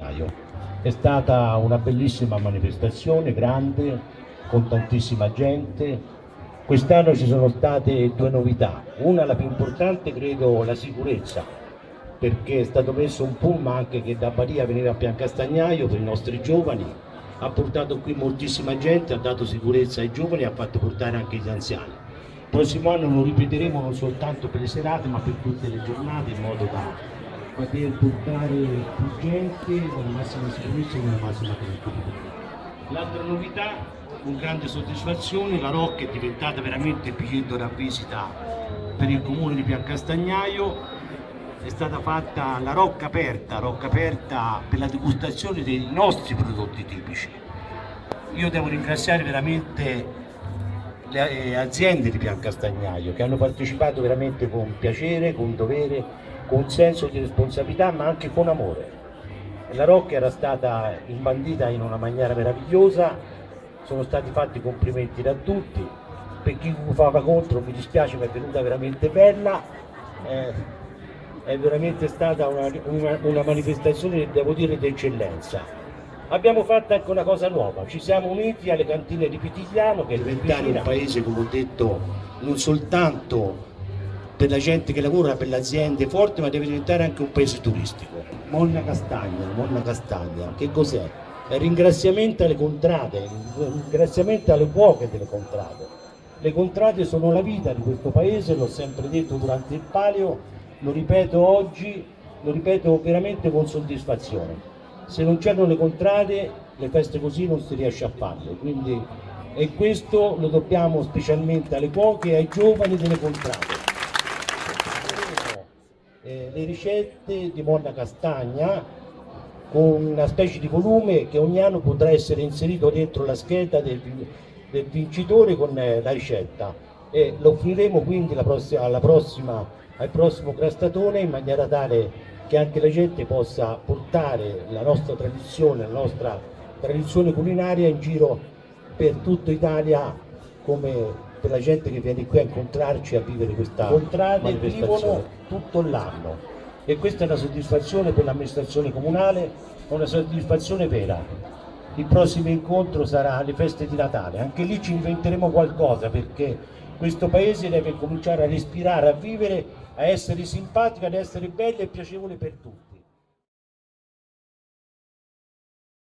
È stata una bellissima manifestazione, grande, con tantissima gente. Quest'anno ci sono state due novità. Una, la più importante, credo, la sicurezza, perché è stato messo un pullman anche che da Baria veniva a Piancastagnaio per i nostri giovani, ha portato qui moltissima gente, ha dato sicurezza ai giovani e ha fatto portare anche gli anziani. Il prossimo anno lo ripeteremo non soltanto per le serate ma per tutte le giornate, in modo da poter portare più gente con la massima sicurezza e con la massima tranquillità. L'altra novità, con grande soddisfazione, la Rocca è diventata veramente biglietto da visita per il comune di Piancastagnaio. È stata fatta la Rocca aperta per la degustazione dei nostri prodotti tipici. Io devo ringraziare veramente le aziende di Piancastagnaio che hanno partecipato veramente con piacere, con dovere, con senso di responsabilità ma anche con amore. La Rocca era stata imbandita in una maniera meravigliosa, sono stati fatti complimenti da tutti, per chi gufava contro mi dispiace ma è venuta veramente bella, è veramente stata una manifestazione, devo dire, d'eccellenza. Abbiamo fatto anche una cosa nuova, ci siamo uniti alle cantine di Pitigliano che è diventare un paese, come ho detto, non soltanto per la gente che lavora, per le aziende forti, ma deve diventare anche un paese turistico. Monna Castagna, che cos'è? È il ringraziamento alle contrade, il ringraziamento alle cuoche delle contrade. Le contrade sono la vita di questo paese, l'ho sempre detto durante il palio, lo ripeto oggi, lo ripeto veramente con soddisfazione. Se non c'erano le contrade, le feste così non si riesce a farle, quindi, e questo lo dobbiamo specialmente alle cuoche e ai giovani delle contrade. Le ricette di Monna Castagna con una specie di volume che ogni anno potrà essere inserito dentro la scheda del vincitore con la ricetta, e lo offriremo quindi al prossimo Crastatone, in maniera tale che anche la gente possa portare la nostra tradizione culinaria in giro per tutta Italia, come per la gente che viene qui a incontrarci, a vivere questa manifestazione tutto l'anno. E questa è una soddisfazione per l'amministrazione comunale, una soddisfazione vera. Il prossimo incontro sarà alle feste di Natale, anche lì ci inventeremo qualcosa, perché questo paese deve cominciare a respirare, a vivere, a essere simpatico, ad essere bello e piacevole per tutti.